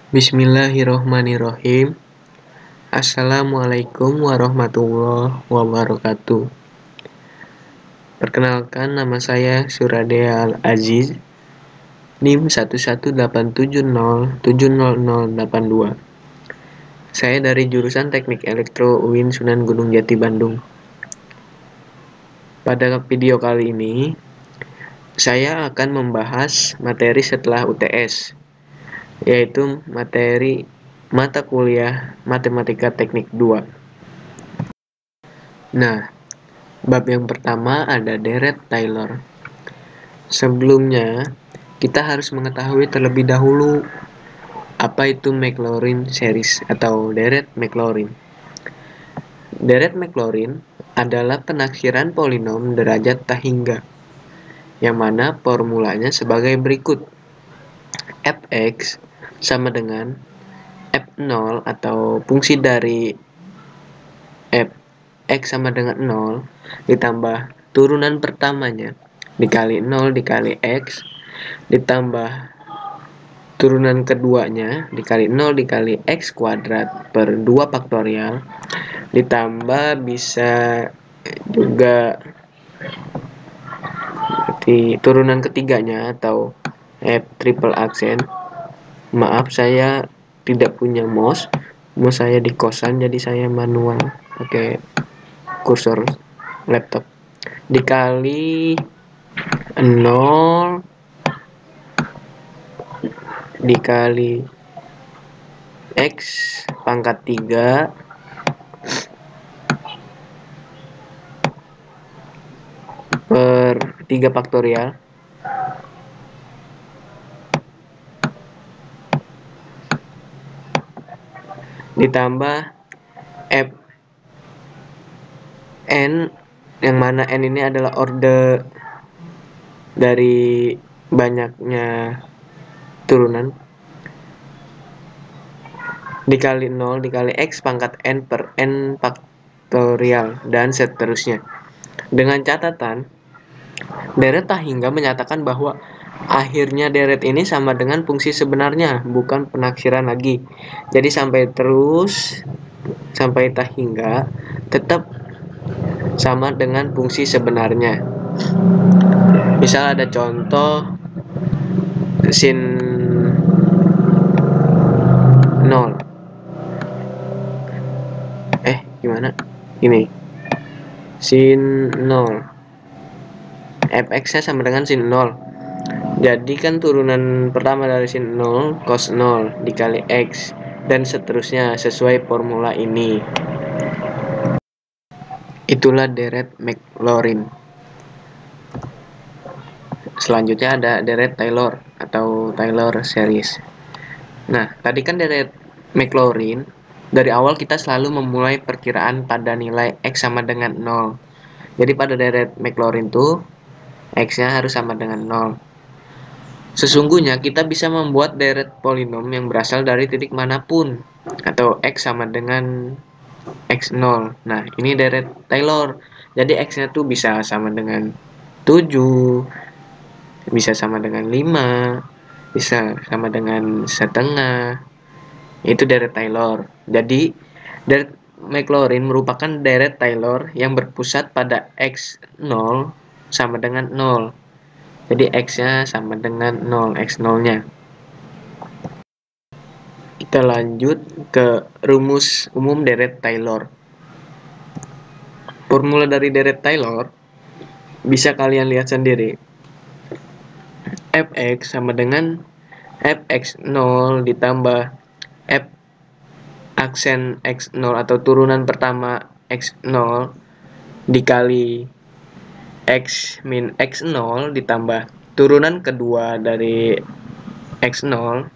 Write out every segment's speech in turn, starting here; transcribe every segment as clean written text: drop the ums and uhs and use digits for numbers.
Bismillahirrohmanirrohim. Assalamualaikum warahmatullahi wabarakatuh. Perkenalkan, nama saya Suradea Al-Aziz, NIM 11870700082. Saya dari jurusan Teknik Elektro UIN Sunan Gunung Jati, Bandung. Pada video kali ini, saya akan membahas materi setelah UTS, yaitu materi mata kuliah Matematika Teknik 2. Nah, bab yang pertama ada deret Taylor. Sebelumnya, kita harus mengetahui terlebih dahulu apa itu Maclaurin series atau deret Maclaurin. Deret Maclaurin adalah penaksiran polinom derajat tak hingga, yang mana formulanya sebagai berikut. Fx sama dengan F0 atau fungsi dari Fx sama dengan 0 ditambah turunan pertamanya dikali 0 dikali X ditambah turunan keduanya dikali 0 dikali X kuadrat per 2 faktorial ditambah bisa juga turunan ketiganya atau F triple aksen. Maaf, saya tidak punya mouse saya di kosan, jadi saya manual pakai kursor laptop, dikali 0 dikali X pangkat 3 per 3 faktorial ditambah F n, yang mana n ini adalah orde dari banyaknya turunan, dikali 0 dikali X pangkat n per n faktorial dan seterusnya. Dengan catatan, deret tak hingga menyatakan bahwa akhirnya deret ini sama dengan fungsi sebenarnya, bukan penaksiran lagi. Jadi sampai tak hingga tetap sama dengan fungsi sebenarnya. Misal ada contoh sin 0. Gimana? Ini sin 0. Fx-nya sama dengan sin 0. Jadi kan turunan pertama dari sin 0 cos 0 dikali X dan seterusnya sesuai formula ini. Itulah deret Maclaurin. Selanjutnya ada deret Taylor atau Taylor series. Nah, tadi kan deret Maclaurin, dari awal kita selalu memulai perkiraan pada nilai X sama dengan 0. Jadi pada deret Maclaurin tuh X-nya harus sama dengan 0. Sesungguhnya kita bisa membuat deret polinom yang berasal dari titik manapun, atau X sama dengan X0. Nah, ini deret Taylor. Jadi X-nya tuh bisa sama dengan 7, bisa sama dengan 5, bisa sama dengan setengah. Itu deret Taylor. Jadi deret Maclaurin merupakan deret Taylor yang berpusat pada X0 sama dengan 0. Jadi X-nya sama dengan 0, X0-nya. Kita lanjut ke rumus umum deret Taylor. Formula dari deret Taylor bisa kalian lihat sendiri. Fx sama dengan Fx0 ditambah F aksen X0 atau turunan pertama X0 dikali X min X0 ditambah turunan kedua dari X0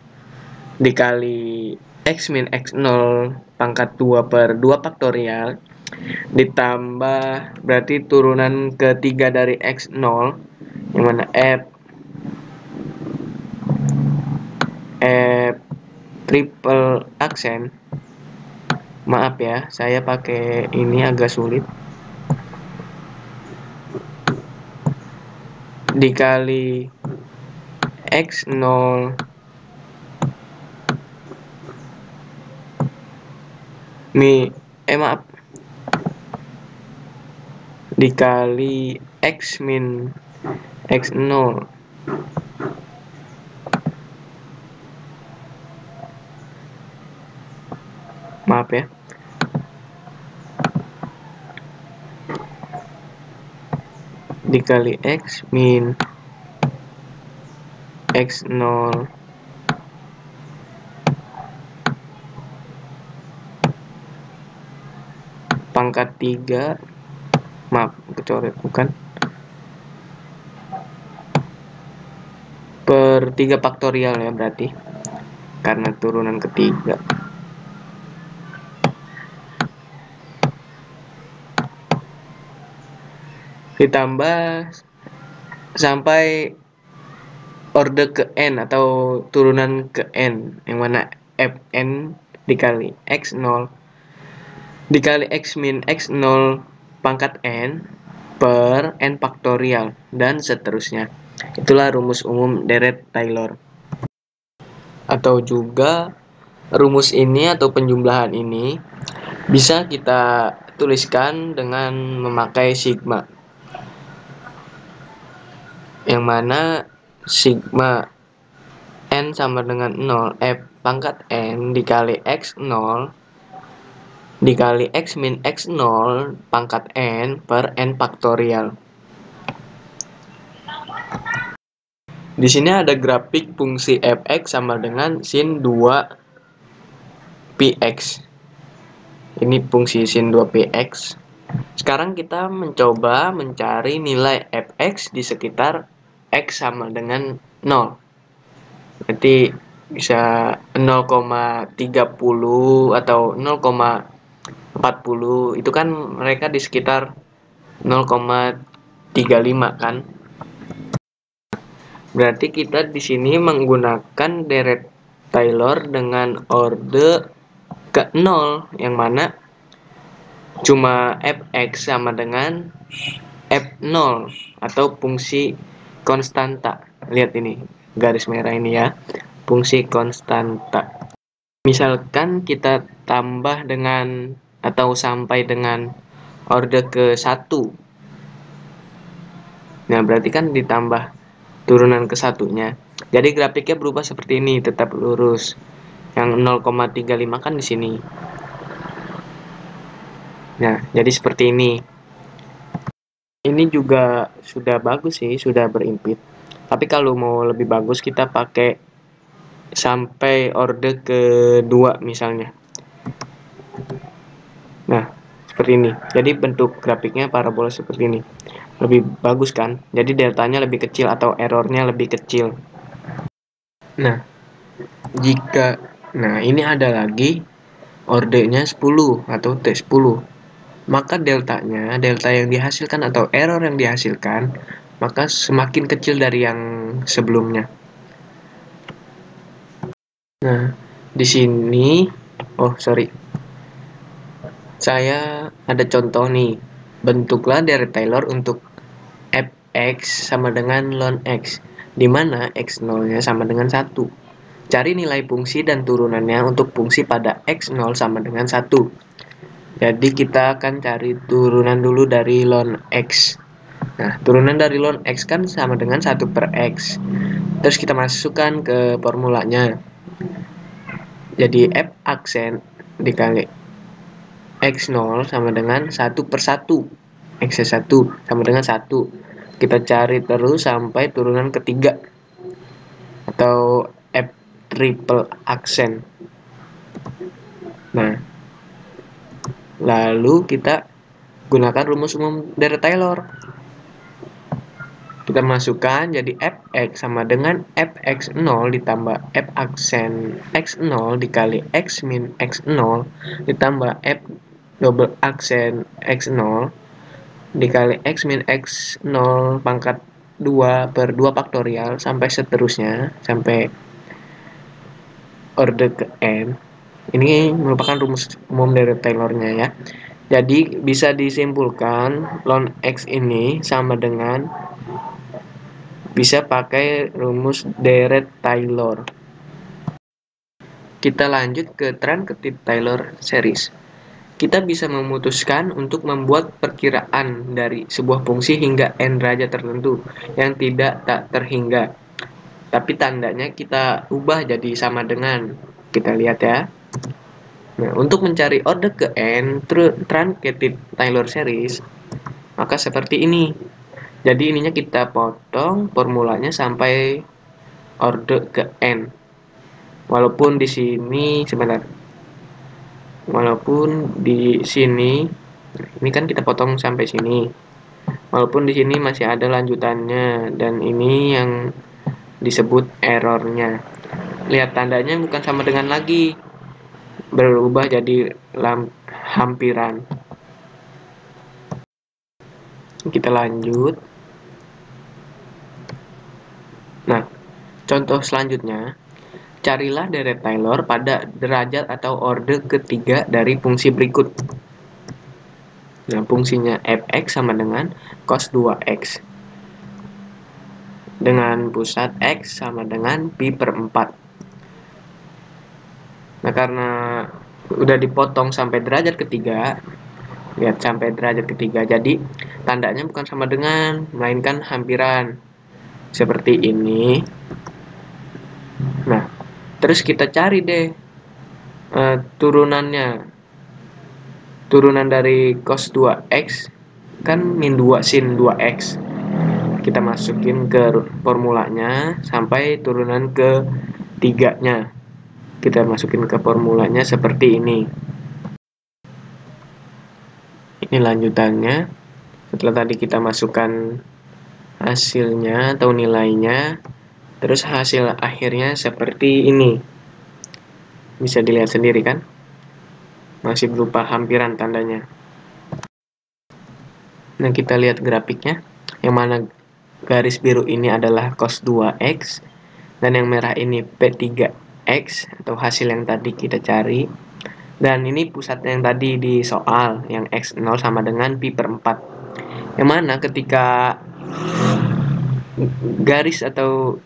dikali X min X0 pangkat 2 per 2 faktorial ditambah berarti turunan ketiga dari X0 yang mana F triple aksen. Maaf ya, saya pakai ini agak sulit. Dikali X0 maaf, dikali X min X0 maaf ya, dikali X min X0 pangkat 3, maaf kecoret bukan, per 3 faktorial ya berarti, karena turunan ketiga. Ditambah sampai orde ke n atau turunan ke n, yang mana fn dikali x0 dikali x min x0 pangkat n per n faktorial dan seterusnya. Itulah rumus umum Dirac-Taylor. Atau juga rumus ini atau penjumlahan ini bisa kita tuliskan dengan memakai sigma, yang mana sigma n sama dengan 0 f pangkat n dikali x0 dikali x min x0 pangkat n per n faktorial. Di sini ada grafik fungsi fx sama dengan sin 2 px. Ini fungsi sin 2 px. Sekarang kita mencoba mencari nilai fx di sekitar x sama dengan 0. Berarti bisa 0,30 atau 0,40, itu kan mereka di sekitar 0,35 kan. Berarti kita di sini menggunakan Dirac-Taylor dengan orde ke 0, yang mana cuma fx sama dengan f0 atau fungsi konstanta. Lihat ini, garis merah ini ya, fungsi konstanta. Misalkan kita tambah dengan atau sampai dengan orde ke 1. Nah, berarti kan ditambah turunan ke satunya. Jadi grafiknya berubah seperti ini, tetap lurus. Yang 0,35 kan di sini. Nah, jadi seperti ini. Ini juga sudah bagus sih, sudah berimpit. Tapi kalau mau lebih bagus kita pakai sampai orde ke-2 misalnya. Nah, seperti ini. Jadi bentuk grafiknya parabola seperti ini. Lebih bagus kan? Jadi deltanya lebih kecil atau errornya lebih kecil. Nah, ini ada lagi ordenya 10 atau T10. Maka delta yang dihasilkan atau error yang dihasilkan, maka semakin kecil dari yang sebelumnya. Nah, di sini, saya ada contoh nih. Bentuklah Dirac-Taylor untuk fx sama dengan ln x, di mana x0-nya sama dengan 1. Cari nilai fungsi dan turunannya untuk fungsi pada x0 sama dengan 1. Jadi kita akan cari turunan dulu dari ln x. Nah, turunan dari ln x kan sama dengan 1 per x. Terus kita masukkan ke formulanya. Jadi f aksen dikali x0 sama dengan 1 per 1. X1 sama dengan 1. Kita cari terus sampai turunan ketiga. Atau f triple aksen. Nah, lalu kita gunakan rumus umum Dirac-Taylor. Kita masukkan jadi fx sama dengan fx0 ditambah f aksen x0 dikali x min x0 ditambah f double aksen x0 dikali x min x0 pangkat 2 per 2 faktorial sampai seterusnya, sampai orde ke n. Ini merupakan rumus umum dari Taylor-nya ya. Jadi bisa disimpulkan ln x ini sama dengan, bisa pakai rumus Dirac-Taylor. Kita lanjut ke Truncated Taylor series. kita bisa memutuskan untuk membuat perkiraan dari sebuah fungsi hingga n derajat tertentu yang tak terhingga. Tapi tandanya kita ubah jadi sama dengan. Kita lihat ya. Nah, untuk mencari order ke n truncated Taylor series, maka seperti ini. Jadi ininya kita potong formulanya sampai order ke n. Walaupun di sini sebentar. Walaupun di sini ini kan kita potong sampai sini. Walaupun di sini masih ada lanjutannya dan ini yang disebut errornya. Lihat tandanya bukan sama dengan lagi, berubah jadi hampiran. Kita lanjut. Nah, contoh selanjutnya, carilah deret Taylor pada derajat atau order ketiga dari fungsi berikut. Nah, fungsinya fx sama dengan cos 2x. Dengan pusat x sama dengan pi per 4. Nah, karena udah dipotong sampai derajat ketiga, lihat sampai derajat ketiga, jadi tandanya bukan sama dengan, melainkan hampiran. Seperti ini. Nah, terus kita cari deh turunannya. Turunan dari cos 2x kan min 2 sin 2x. Kita masukin ke formulanya sampai turunan ke 3-nya. Kita masukin ke formulanya seperti ini. Ini lanjutannya. Setelah tadi kita masukkan hasilnya atau nilainya, terus hasil akhirnya seperti ini. Bisa dilihat sendiri kan? Masih berupa hampiran tandanya. Nah, kita lihat grafiknya. Yang mana garis biru ini adalah cos 2x dan yang merah ini P3x atau hasil yang tadi kita cari. Dan ini pusat yang tadi di soal, yang x0 sama dengan pi per 4. Yang mana ketika garis atau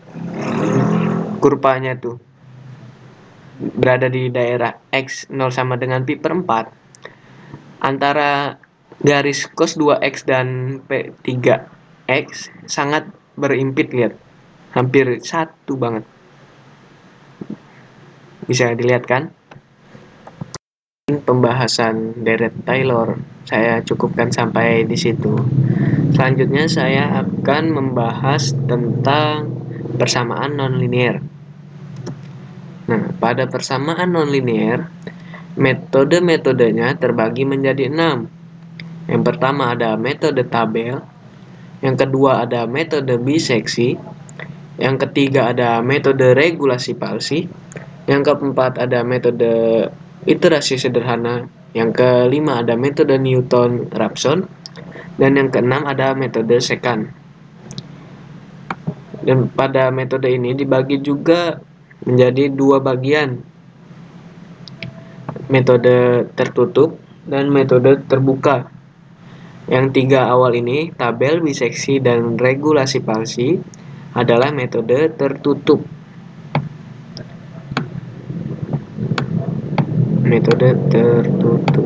kurvanya tuh berada di daerah x0 sama dengan pi per 4, antara garis cos 2x dan P3x sangat berimpit, lihat. Hampir satu banget. Bisa dilihat kan? Pembahasan deret Taylor saya cukupkan sampai di situ. Selanjutnya saya akan membahas tentang persamaan nonlinear. Nah, pada persamaan nonlinear, metode-metodenya terbagi menjadi 6. Yang pertama ada metode tabel, yang kedua ada metode biseksi, yang ketiga ada metode regulasi palsi, yang keempat ada metode iterasi sederhana, yang kelima ada metode Newton-Raphson, dan yang keenam ada metode secant. Dan pada metode ini dibagi juga menjadi dua bagian, metode tertutup dan metode terbuka. Yang tiga awal ini, tabel, biseksi, dan regulasi palsi, adalah metode tertutup. Metode tertutup.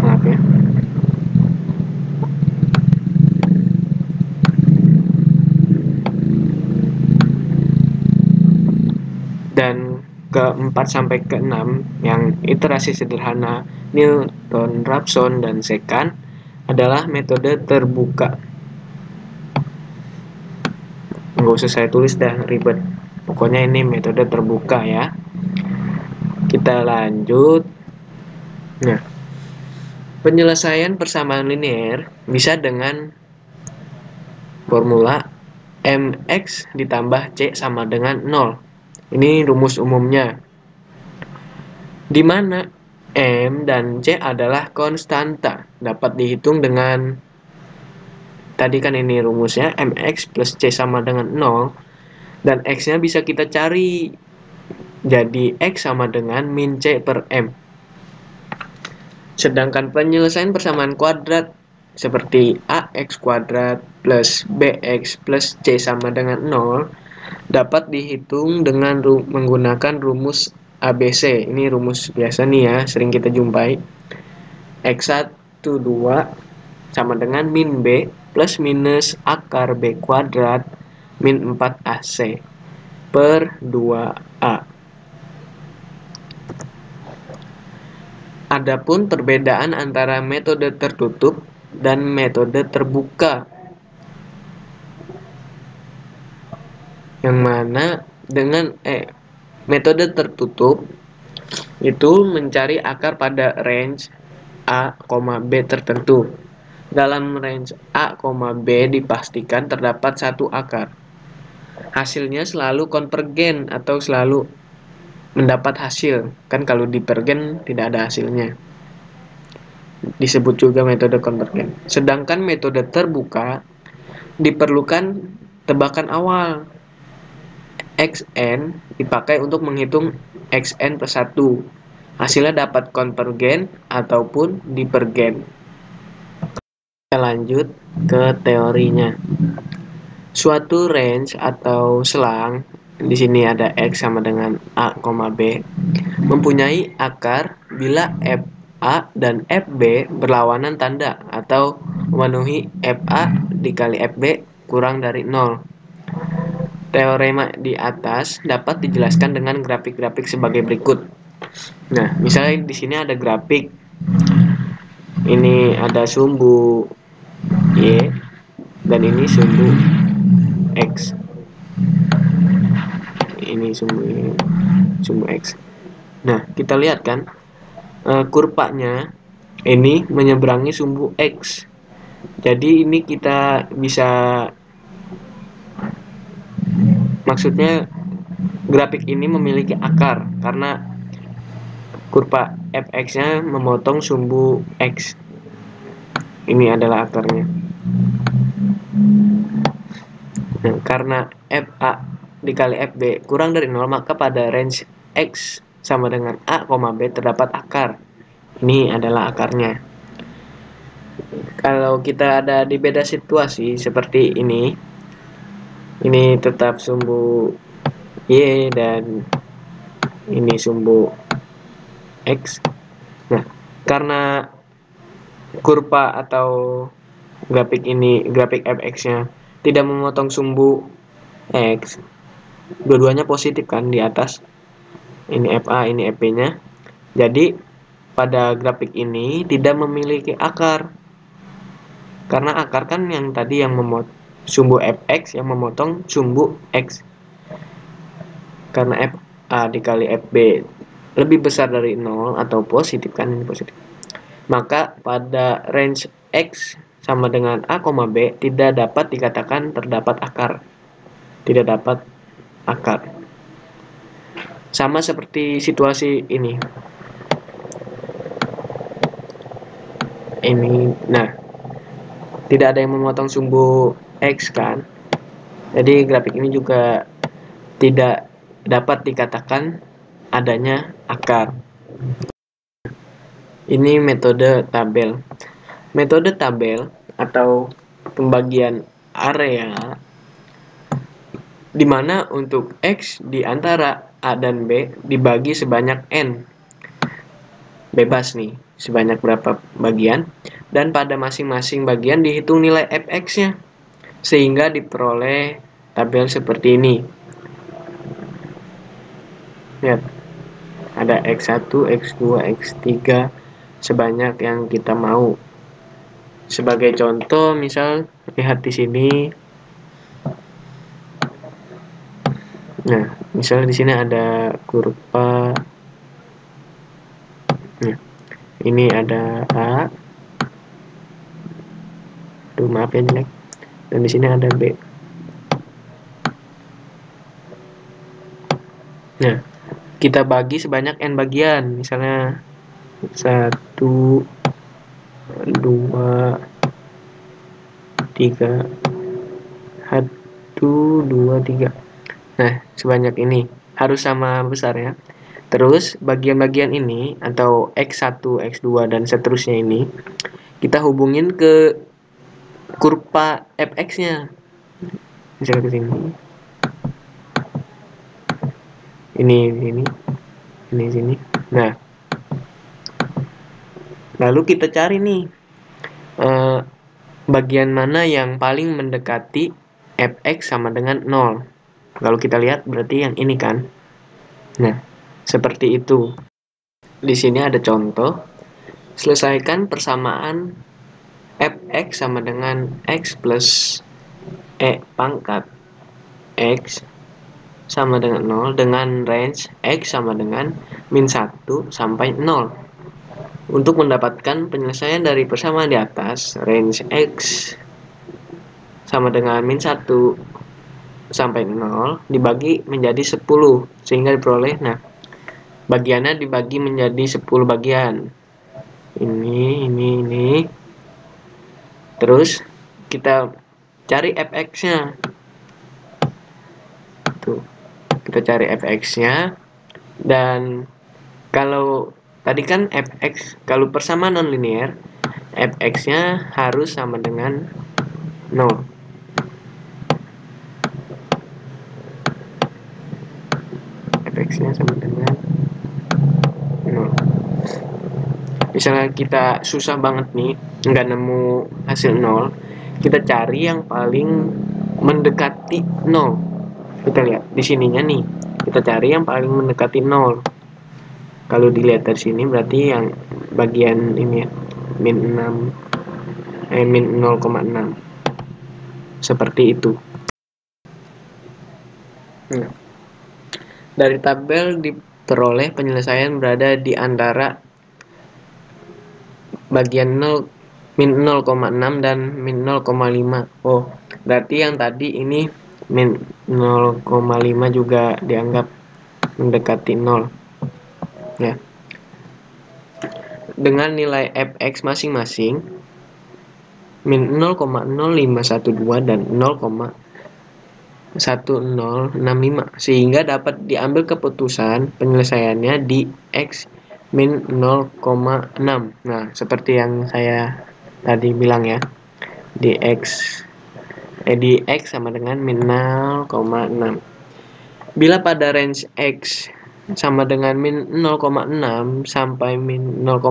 Maaf ya. Dan ke-4 sampai ke-6 yang iterasi sederhana, Newton, Raphson, dan secant adalah metode terbuka. Nggak usah saya tulis dah, ribet. Pokoknya ini metode terbuka ya. Kita lanjut. Nah, penyelesaian persamaan linear bisa dengan formula mx ditambah c sama dengan 0. Ini rumus umumnya, di mana M dan C adalah konstanta, dapat dihitung dengan, tadi kan ini rumusnya, mx plus C sama dengan 0, dan x-nya bisa kita cari, jadi x sama dengan min C per M. Sedangkan penyelesaian persamaan kuadrat seperti ax kuadrat plus bx plus c sama dengan 0 dapat dihitung dengan menggunakan rumus ABC. Ini rumus biasa nih ya, sering kita jumpai. X1, 2 sama dengan min B plus minus akar B kuadrat min 4AC per 2A. Adapun perbedaan antara metode tertutup dan metode terbuka, yang mana dengan metode tertutup itu mencari akar pada range A, B tertentu. Dalam range A, B dipastikan terdapat satu akar. Hasilnya selalu konvergen atau selalu mendapat hasil. Kan kalau divergen tidak ada hasilnya. Disebut juga metode konvergen. Sedangkan metode terbuka diperlukan tebakan awal. Xn dipakai untuk menghitung Xn plus 1. Hasilnya dapat konvergen ataupun divergen. Kita lanjut ke teorinya. Suatu range atau selang, di sini ada X sama dengan A, B, mempunyai akar bila FA dan FB berlawanan tanda atau memenuhi FA dikali FB kurang dari 0. Teorema di atas dapat dijelaskan dengan grafik-grafik sebagai berikut. Nah, misalnya di sini ada grafik. Ini ada sumbu Y dan ini sumbu X. Ini sumbu X. Nah, kita lihat kan kurvanya ini menyeberangi sumbu X. Jadi ini kita bisa, maksudnya grafik ini memiliki akar karena kurva fx-nya memotong sumbu X. Ini adalah akarnya. Nah, karena FA dikali FB kurang dari 0, maka pada range X sama dengan A, B terdapat akar. Ini adalah akarnya. Kalau kita ada di beda situasi seperti ini tetap sumbu Y dan ini sumbu X. Nah, karena kurva atau grafik fx-nya tidak memotong sumbu X, dua-duanya positif kan di atas. Ini FA, ini FB-nya. Jadi pada grafik ini tidak memiliki akar. Karena akar kan yang tadi yang memotong sumbu fx yang memotong sumbu X. Karena FA dikali FB lebih besar dari 0 atau positif kan, ini positif. Maka pada range X sama dengan A, B tidak dapat dikatakan terdapat akar. Tidak dapat akar. Sama seperti situasi ini. Nah, tidak ada yang memotong sumbu X kan. Jadi grafik ini juga tidak dapat dikatakan adanya akar. Ini metode tabel. Metode tabel atau pembagian area di mana untuk X di antara A dan B dibagi sebanyak N. Bebas nih, sebanyak berapa bagian. Dan pada masing-masing bagian dihitung nilai fx-nya. Sehingga diperoleh tabel seperti ini. Lihat, ada X1, X2, X3 sebanyak yang kita mau. Sebagai contoh, misal lihat di sini. Nah, misalnya di sini ada kurva. Nah, ini ada A. Aduh, maaf ya jelek. Dan di sini ada B. Nah, kita bagi sebanyak N bagian. Misalnya 1, 2, 3. 1, 2, 3. Nah, sebanyak ini harus sama besarnya. Terus bagian-bagian ini atau X1, X2 dan seterusnya ini kita hubungin ke kurva fx-nya. Misalnya ke sini. Ini sini. Nah, lalu kita cari nih bagian mana yang paling mendekati fx sama dengan 0. Kalau kita lihat berarti yang ini kan. Nah, seperti itu. Di sini ada contoh. Selesaikan persamaan fx sama dengan x plus e pangkat x sama dengan 0 dengan range x sama dengan min 1 sampai 0. Untuk mendapatkan penyelesaian dari persamaan di atas, range x sama dengan min 1 sampai 0 dibagi menjadi 10 sehingga diperoleh, nah, bagiannya dibagi menjadi 10 bagian. Ini. Terus kita cari fx-nya. Tuh. Kita cari fx-nya, dan kalau tadi kan fx, kalau persamaan nonlinear, fx-nya harus sama dengan 0. Fx-nya sama dengan 0. Misalnya kita susah banget nih, nggak nemu hasil 0, kita cari yang paling mendekati 0. Kita lihat di sininya nih, kita cari yang paling mendekati 0. Kalau dilihat dari sini berarti yang bagian ini ya, min 0,6. Seperti itu. Nah, dari tabel diperoleh penyelesaian berada di antara bagian 0, min 0,6 dan min 0,5. Oh, berarti yang tadi ini min 0,5 juga dianggap mendekati 0. Ya. Dengan nilai fx masing-masing min 0,0512 dan 0,1065 sehingga dapat diambil keputusan penyelesaiannya di x min 0,6. Nah, seperti yang saya tadi bilang ya, di x sama dengan min 0,6. Bila pada range x sama dengan min 0,6 sampai min 0,5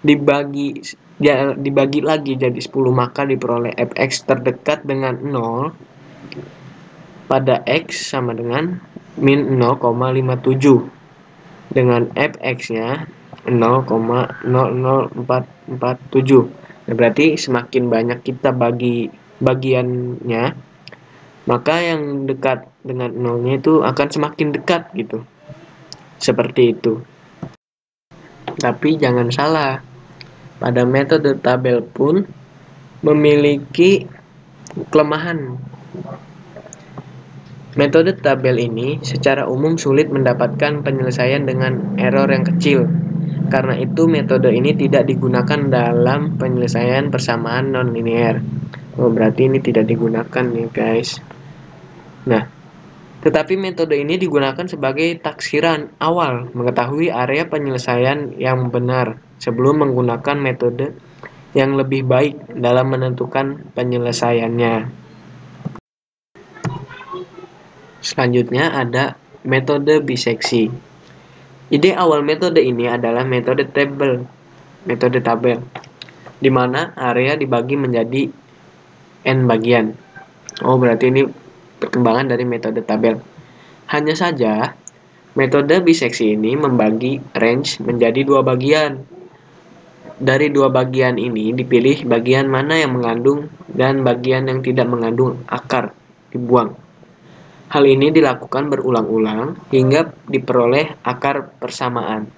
dibagi lagi jadi 10, maka diperoleh fx terdekat dengan 0 pada x sama dengan min 0,57 dengan fx-nya 0,00447. Nah, berarti semakin banyak kita bagi bagiannya, maka yang dekat dengan 0-nya itu akan semakin dekat gitu. Seperti itu. Tapi jangan salah, pada metode tabel pun memiliki kelemahan. Metode tabel ini secara umum sulit mendapatkan penyelesaian dengan error yang kecil. Karena itu metode ini tidak digunakan dalam penyelesaian persamaan nonlinear. Oh, berarti ini tidak digunakan ya guys. Nah, tetapi metode ini digunakan sebagai taksiran awal mengetahui area penyelesaian yang benar sebelum menggunakan metode yang lebih baik dalam menentukan penyelesaiannya. Selanjutnya ada metode biseksi. Ide awal metode ini adalah metode tabel, di mana area dibagi menjadi n bagian. Oh, berarti ini perkembangan dari metode tabel. Hanya saja, metode biseksi ini membagi range menjadi 2 bagian. Dari 2 bagian ini dipilih bagian mana yang mengandung dan bagian yang tidak mengandung akar dibuang. Hal ini dilakukan berulang-ulang hingga diperoleh akar persamaan.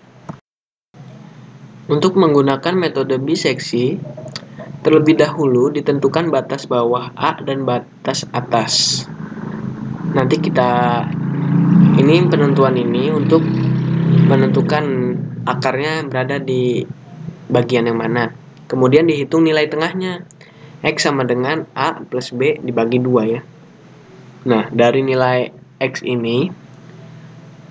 Untuk menggunakan metode biseksi, terlebih dahulu ditentukan batas bawah A dan batas atas. Nanti ini penentuan ini untuk menentukan akarnya berada di bagian yang mana. Kemudian dihitung nilai tengahnya. X sama dengan A plus B dibagi 2 ya. Nah, dari nilai X ini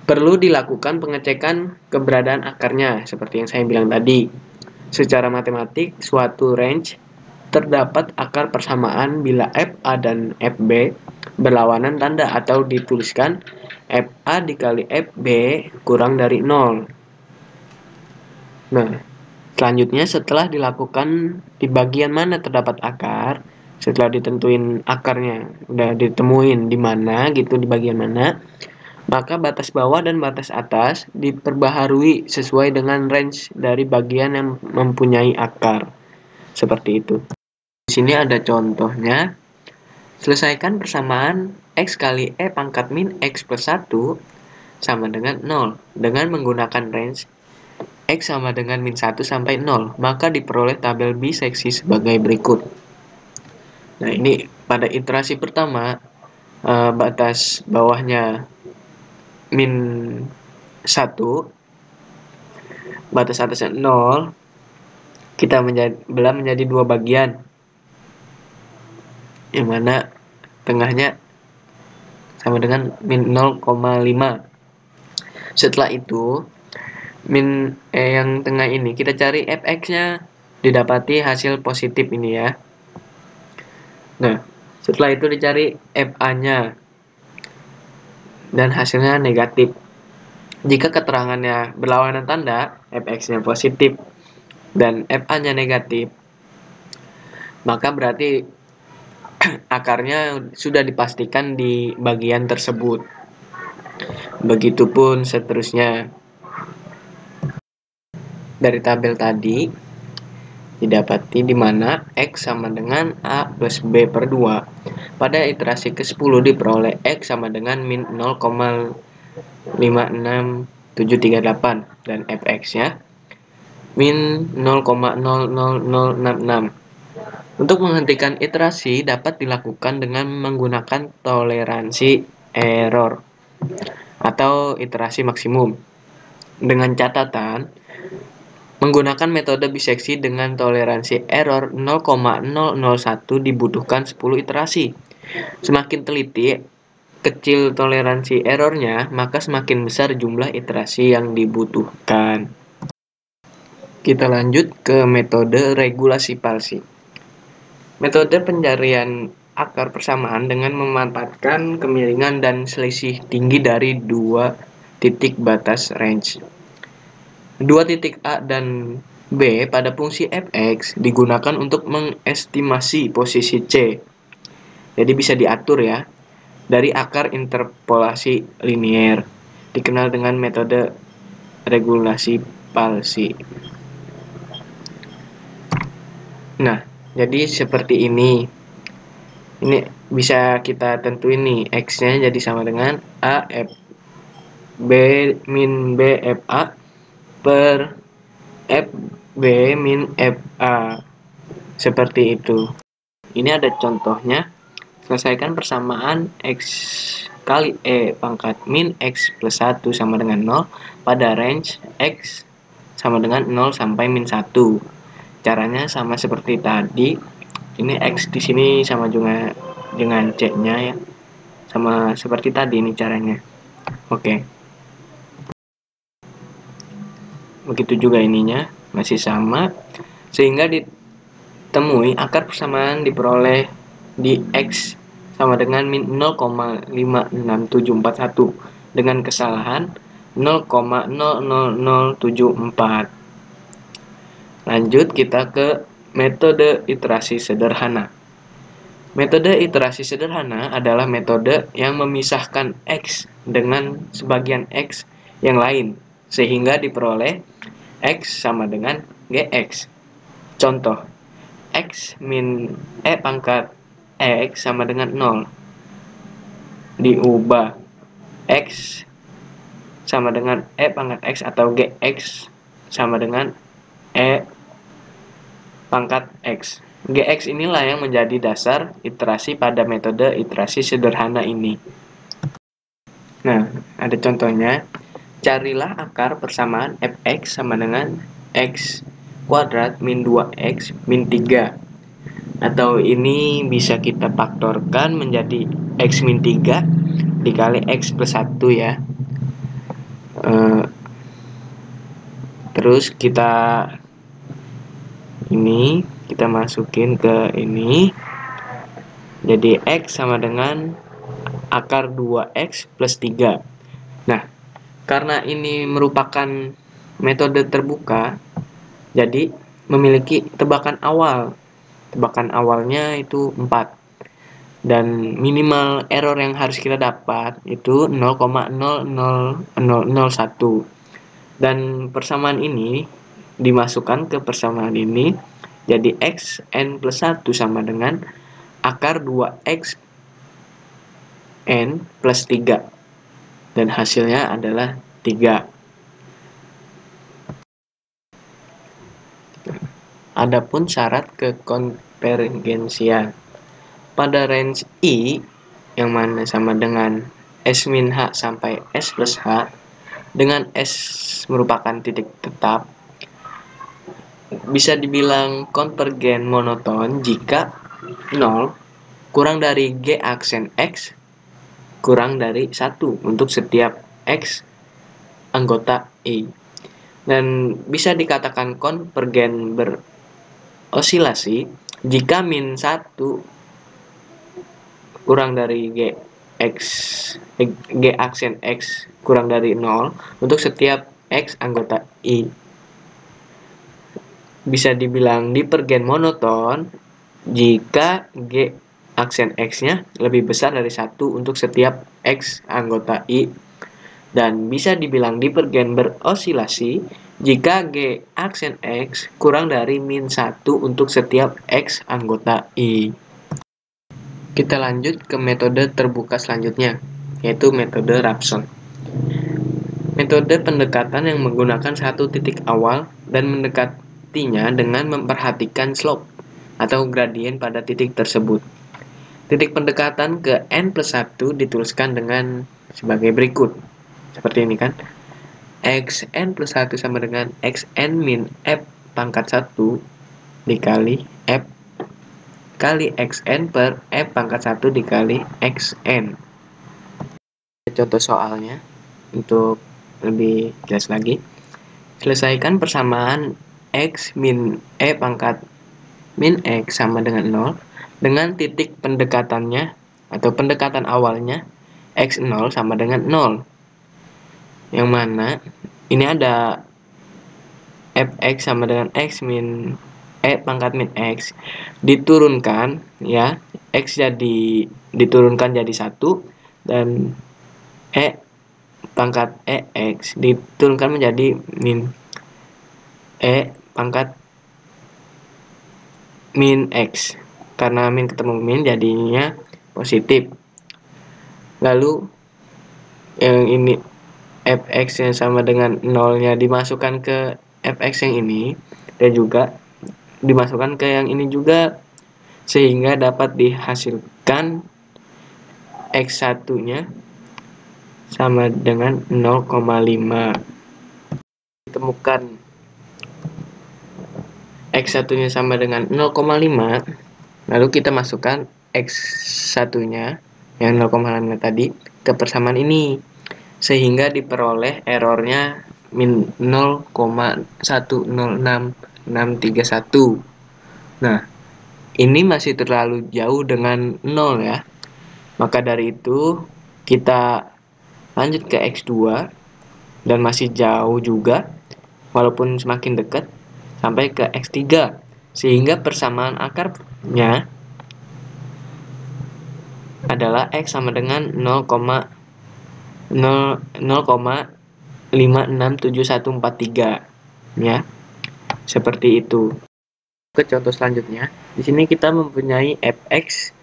perlu dilakukan pengecekan keberadaan akarnya seperti yang saya bilang tadi. Secara matematik, suatu range terdapat akar persamaan bila FA dan FB berlawanan tanda atau dituliskan FA dikali FB kurang dari 0. Nah, selanjutnya setelah dilakukan di bagian mana terdapat akar, setelah ditentuin akarnya, udah ditemuin di mana gitu, di bagian mana, maka batas bawah dan batas atas diperbaharui sesuai dengan range dari bagian yang mempunyai akar. Seperti itu. Di sini ada contohnya. Selesaikan persamaan X kali E pangkat min X plus 1 sama dengan 0 dengan menggunakan range X sama dengan min 1 sampai 0. Maka diperoleh tabel biseksi sebagai berikut. Nah, ini pada iterasi pertama, batas bawahnya min 1, batas atasnya 0, kita belah menjadi dua bagian, yang mana tengahnya sama dengan min 0,5. Setelah itu, yang tengah ini kita cari fx-nya, didapati hasil positif ini ya. Nah, setelah itu dicari fa-nya, dan hasilnya negatif. Jika keterangannya berlawanan tanda, fx-nya positif dan fa-nya negatif, maka berarti akarnya sudah dipastikan di bagian tersebut. Begitupun seterusnya. Dari tabel tadi didapati di mana X sama dengan A plus B per 2. Pada iterasi ke-10 diperoleh X sama dengan min 0,56738 dan fx-nya min 0,00066. Untuk menghentikan iterasi dapat dilakukan dengan menggunakan toleransi error atau iterasi maksimum. Dengan catatan, menggunakan metode biseksi dengan toleransi error 0,001 dibutuhkan 10 iterasi. Semakin teliti kecil toleransi errornya, maka semakin besar jumlah iterasi yang dibutuhkan. Kita lanjut ke metode regulasi palsi. Metode pencarian akar persamaan dengan memanfaatkan kemiringan dan selisih tinggi dari dua titik batas range. Dua titik A dan B pada fungsi fx digunakan untuk mengestimasi posisi C. Jadi bisa diatur ya dari akar interpolasi linier, dikenal dengan metode regulasi palsi. Nah, jadi seperti ini. Ini bisa kita tentuin nih, X-nya jadi sama dengan A F B min B F A per F B min F A. Seperti itu. Ini ada contohnya. Selesaikan persamaan X kali E pangkat min X plus 1 sama dengan 0 pada range X sama dengan 0 sampai min 1. Caranya sama seperti tadi. Ini X di sini sama juga dengan C-nya ya. Sama seperti tadi ini caranya. Oke. Begitu juga ininya, masih sama. Sehingga ditemui akar persamaan diperoleh di X sama dengan min 0,56741 dengan kesalahan 0,00074. Lanjut kita ke metode iterasi sederhana. Metode iterasi sederhana adalah metode yang memisahkan X dengan sebagian X yang lain, sehingga diperoleh X sama dengan GX. Contoh, X min E pangkat X sama dengan 0. Diubah X sama dengan E pangkat X atau GX sama dengan E pangkat X. GX inilah yang menjadi dasar iterasi pada metode iterasi sederhana ini. Nah, ada contohnya. Carilah akar persamaan fx sama dengan x kuadrat min 2x min 3. Atau ini bisa kita faktorkan menjadi x min 3 dikali x plus 1 ya. Terus kita ini kita masukin ke ini. Jadi X sama dengan akar 2X plus 3. Nah, karena ini merupakan metode terbuka, jadi memiliki tebakan awal. Tebakan awalnya itu 4. Dan minimal error yang harus kita dapat itu 0,00001. Dan persamaan ini dimasukkan ke persamaan ini, jadi xn plus 1 sama dengan akar 2x n plus 3. Dan hasilnya adalah 3. Adapun syarat kekonvergensian. Pada range I, yang mana sama dengan S min H sampai S plus H, dengan S merupakan titik tetap, bisa dibilang konvergen monoton jika 0 kurang dari G aksen X kurang dari 1 untuk setiap X anggota I. Dan bisa dikatakan konvergen berosilasi jika min 1 kurang dari G aksen X kurang dari 0 untuk setiap X anggota I. Bisa dibilang divergen monoton jika G aksen X-nya lebih besar dari 1 untuk setiap X anggota I. Dan bisa dibilang divergen berosilasi jika G aksen X kurang dari min 1 untuk setiap X anggota I. Kita lanjut ke metode terbuka selanjutnya, yaitu metode Raphson. Metode pendekatan yang menggunakan satu titik awal dan mendekatinya dengan memperhatikan slope atau gradien pada titik tersebut. Titik pendekatan ke n plus 1 dituliskan dengan sebagai berikut. Seperti ini kan. Xn plus 1 sama dengan Xn min F pangkat 1 dikali F kali Xn per F pangkat 1 dikali Xn. Contoh soalnya untuk lebih jelas lagi. Selesaikan persamaan X min E pangkat min X sama dengan 0 dengan titik pendekatannya atau pendekatan awalnya X0 sama dengan 0. Yang mana ini ada Fx sama dengan X min E pangkat min X diturunkan ya, X jadi diturunkan jadi 1 dan E pangkat EX diturunkan menjadi min E pangkat min X. Karena min ketemu min jadinya positif. Lalu yang ini Fx yang sama dengan 0-nya dimasukkan ke Fx yang ini dan juga dimasukkan ke yang ini juga, sehingga dapat dihasilkan X1-nya sama dengan 0,5. Ditemukan X1-nya sama dengan 0,5, lalu kita masukkan X1-nya yang 0,5 tadi ke persamaan ini, sehingga diperoleh errornya min 0,106631. Nah, ini masih terlalu jauh dengan 0 ya. Maka dari itu kita lanjut ke X2 dan masih jauh juga walaupun semakin dekat sampai ke X3, sehingga persamaan akarnya adalah X sama dengan 0,567143 ya. Seperti itu. Ke contoh selanjutnya, di sini kita mempunyai Fx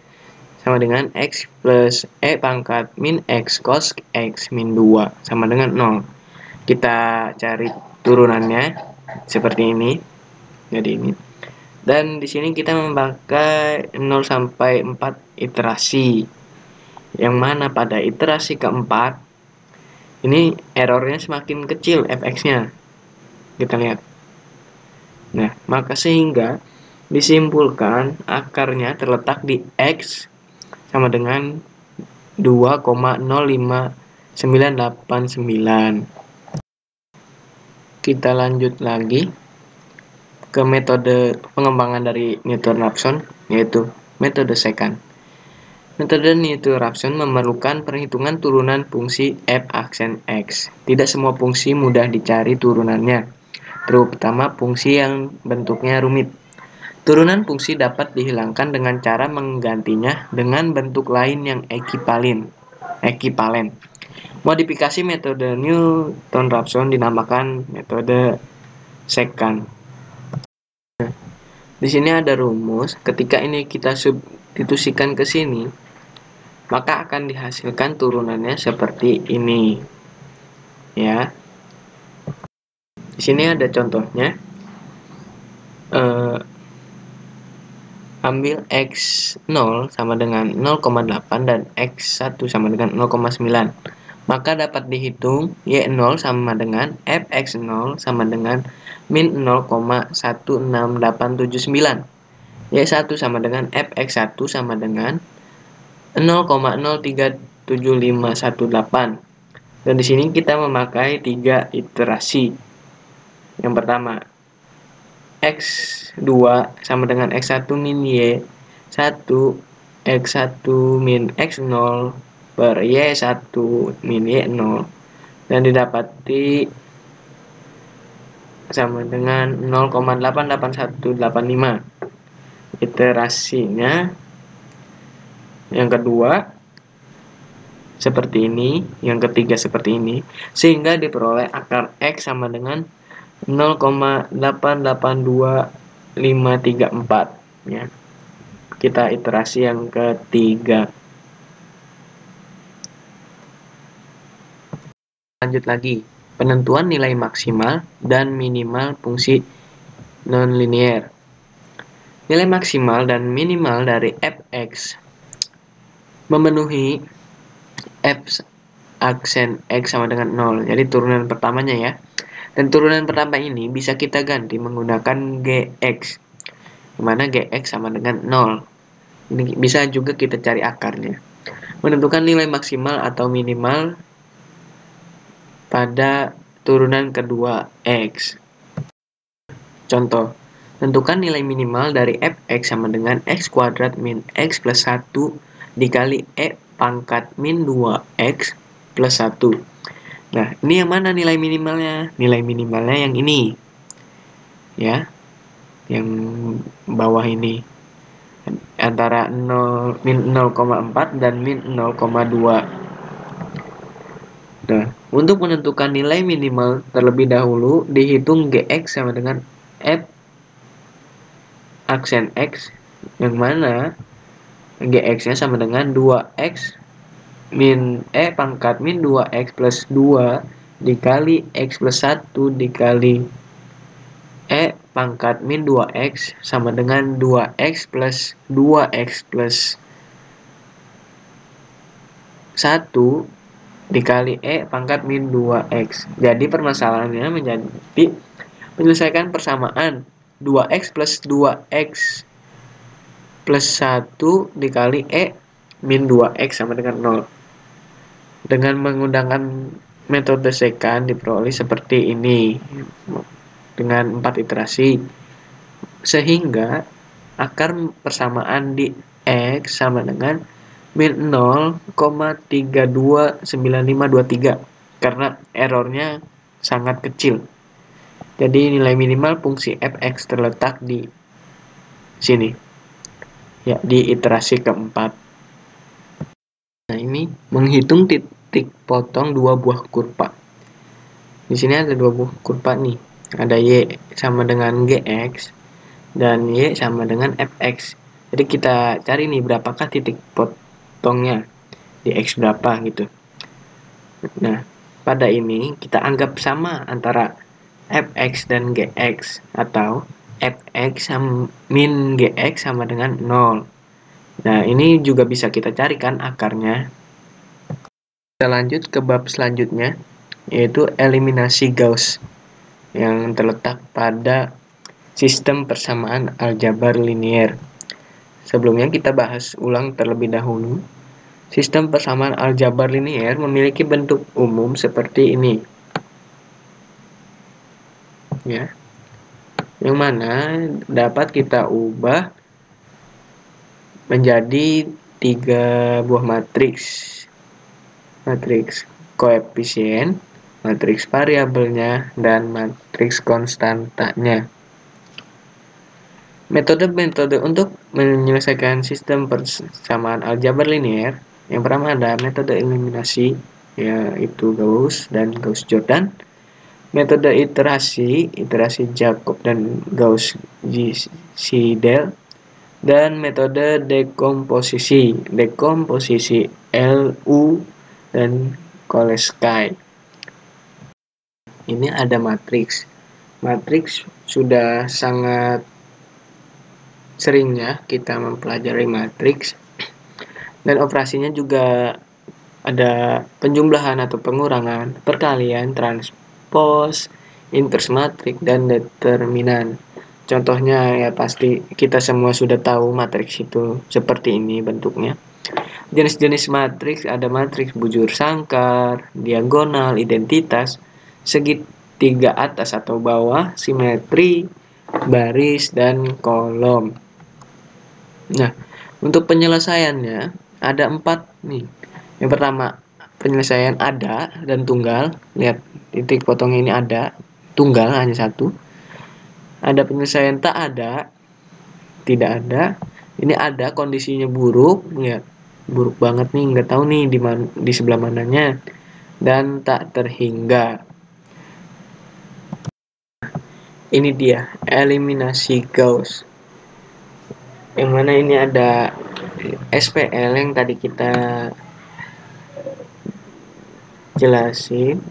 sama dengan X plus E pangkat min X cos X min 2 sama dengan 0. Kita cari turunannya seperti ini. Jadi ini. Dan di sini kita memakai 0 sampai 4 iterasi. Yang mana pada iterasi keempat ini errornya semakin kecil Fx-nya. Kita lihat. Nah, maka sehingga disimpulkan akarnya terletak di X sama dengan 2,05989. Kita lanjut lagi. ke metode pengembangan dari Newton-Raphson, yaitu metode secant. Metode Newton-Raphson memerlukan perhitungan turunan fungsi f aksen x. Tidak semua fungsi mudah dicari turunannya, terutama fungsi yang bentuknya rumit. Turunan fungsi dapat dihilangkan dengan cara menggantinya dengan bentuk lain yang ekivalen. Modifikasi metode Newton-Raphson dinamakan metode secant. Di sini ada rumus, ketika ini kita substitusikan ke sini, maka akan dihasilkan turunannya seperti ini. Ya. Di sini ada contohnya. Ambil X0 sama dengan 0,8 dan X1 sama dengan 0,9. Maka dapat dihitung Y0 sama dengan Fx0 sama dengan min 0,16879. Y1 sama dengan Fx1 sama dengan 0,037518. Dan di sini kita memakai 3 iterasi. Yang pertama, X2 sama dengan X1 min Y1, X1 min X0 per Y1 min Y0, dan didapati sama dengan 0,88185. Iterasinya yang kedua seperti ini, yang ketiga seperti ini, sehingga diperoleh akar X sama dengan 0,882534. Ya. Kita iterasi yang ketiga. Lanjut lagi, penentuan nilai maksimal dan minimal fungsi nonlinear. Nilai maksimal dan minimal dari fx memenuhi f aksen x sama dengan 0. Jadi turunan pertamanya ya. Dan turunan pertama ini bisa kita ganti menggunakan Gx, dimana Gx sama dengan 0. Ini bisa juga kita cari akarnya. Menentukan nilai maksimal atau minimal pada turunan kedua X. Contoh, tentukan nilai minimal dari fx sama dengan x kuadrat min x plus 1 dikali e pangkat min 2x plus 1. Nah, ini yang mana nilai minimalnya? Nilai minimalnya yang ini. Ya. Yang bawah ini. Antara 0, min 0,4 dan min 0,2. Nah, untuk menentukan nilai minimal terlebih dahulu, dihitung Gx sama dengan F aksen X, yang mana Gx-nya sama dengan 2x min E pangkat min 2x plus 2 dikali x plus 1 dikali E pangkat min 2x sama dengan 2x plus 2x plus 1 dikali E pangkat min 2x. Jadi permasalahannya menjadi menyelesaikan persamaan 2x plus 2x plus 1 dikali E min 2x sama dengan 0. Dengan menggunakan metode secant diperoleh seperti ini dengan 4 iterasi, sehingga akar persamaan di X sama dengan min 0,329523 karena errornya sangat kecil. Jadi nilai minimal fungsi fx terletak di sini, ya, di iterasi keempat. Nah, ini menghitung titik potong dua buah kurva. Di sini ada dua buah kurva nih. Ada Y sama dengan Gx dan Y sama dengan Fx. Jadi kita cari nih berapakah titik potongnya di X berapa gitu. Nah, pada ini kita anggap sama antara Fx dan Gx, atau Fx min Gx sama dengan 0. Nah, ini juga bisa kita carikan akarnya. Kita lanjut ke bab selanjutnya, yaitu eliminasi Gauss yang terletak pada sistem persamaan aljabar linier. Sebelumnya kita bahas ulang terlebih dahulu. Sistem persamaan aljabar linier memiliki bentuk umum seperti ini. Ya. yang mana dapat kita ubah menjadi 3 buah matriks. Matriks koefisien, matriks variabelnya, dan matriks konstantanya. Metode-metode untuk menyelesaikan sistem persamaan aljabar linear, yang pertama ada metode eliminasi, yaitu Gauss dan Gauss-Jordan. Metode iterasi Jacob dan Gauss-Seidel. Dan metode dekomposisi Lu dan Cholesky. Ini ada matriks. Matriks sudah sangat seringnya kita mempelajari matriks, dan operasinya juga ada penjumlahan atau pengurangan, perkalian, transpos, invers matriks, dan determinan. Contohnya ya pasti kita semua sudah tahu matriks itu seperti ini bentuknya. Jenis-jenis matriks ada matriks bujur sangkar, diagonal, identitas, segitiga atas atau bawah, simetri, baris, dan kolom. Nah, untuk penyelesaiannya ada 4 nih. Yang pertama, penyelesaian ada dan tunggal. Lihat titik potongnya ini ada, tunggal hanya satu. Ada penyelesaian tak ada, tidak ada. Ini ada, kondisinya buruk. Lihat, buruk banget nih, nggak tahu nih di sebelah mananya. Dan tak terhingga. Ini dia eliminasi Gauss. Yang mana ini ada SPL yang tadi kita jelasin.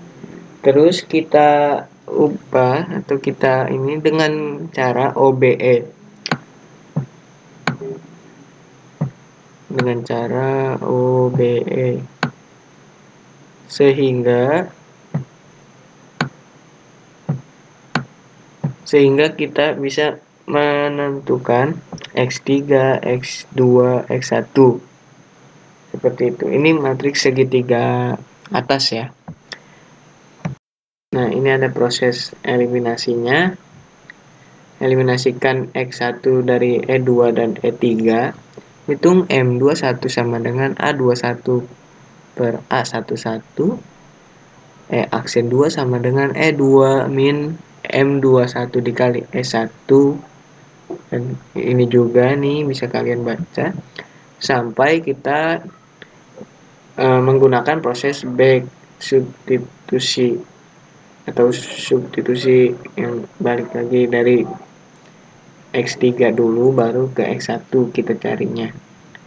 Terus kita ubah atau kita ini dengan cara OBE. Dengan cara OBE. Sehingga kita bisa menentukan X3, X2, X1. Seperti itu. Ini matriks segitiga atas ya. Nah, ini ada proses eliminasinya. Eliminasikan X1 dari E2 dan E3. Hitung M21 sama dengan A21 per A11. Aksen 2 sama dengan E2 min M21 dikali E1. Dan ini juga nih bisa kalian baca. Sampai kita menggunakan proses back substitusi atau substitusi yang balik lagi dari X3 dulu baru ke X1 kita carinya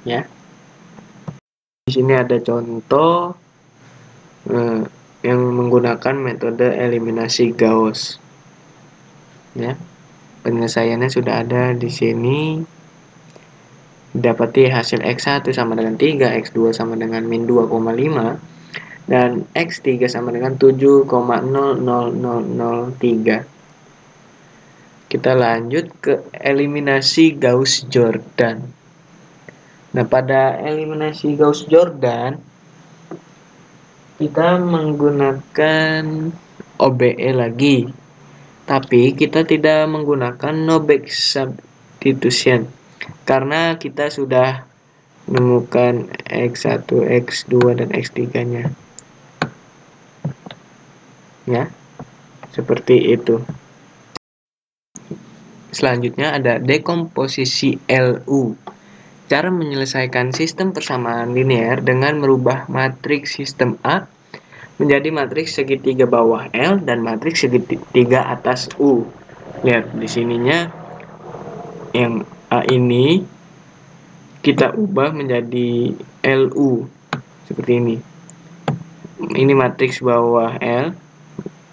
ya. Di sini ada contoh yang menggunakan metode eliminasi Gauss ya. Penyelesaiannya sudah ada di sini. Dapati hasil X1 sama dengan 3, X2 sama dengan min 2,5, dan X3 sama dengan 7,00003. Kita lanjut ke eliminasi Gauss-Jordan. Nah, pada eliminasi Gauss-Jordan, kita menggunakan OBE lagi. Tapi kita tidak menggunakan no back substitution. Karena kita sudah menemukan X1, X2, dan X3-nya. Ya, seperti itu. Selanjutnya ada dekomposisi Lu. Cara menyelesaikan sistem persamaan linear dengan merubah matriks sistem A menjadi matriks segitiga bawah L dan matriks segitiga atas U. Lihat di sininya yang A ini kita ubah menjadi Lu seperti ini. Ini matriks bawah L.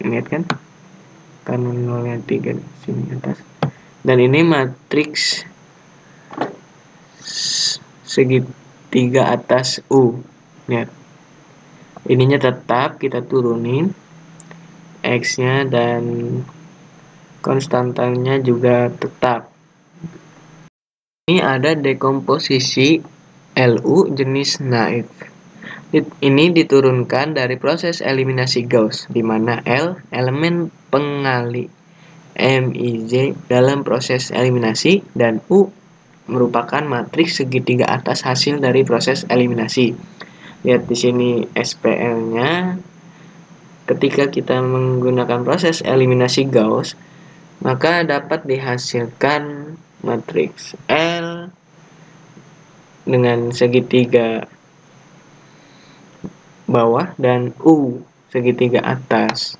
Lihat kan? Karena nolnya 3 di sini atas. Dan ini matriks segitiga atas U. Lihat. Ininya tetap kita turunin X-nya dan konstantanya juga tetap. Ini ada dekomposisi Lu jenis naif. Ini diturunkan dari proses eliminasi Gauss, di mana L elemen pengali MIJ dalam proses eliminasi, dan U merupakan matriks segitiga atas hasil dari proses eliminasi. Lihat di sini SPL-nya. Ketika kita menggunakan proses eliminasi Gauss, maka dapat dihasilkan matriks L dengan segitiga bawah dan U segitiga atas.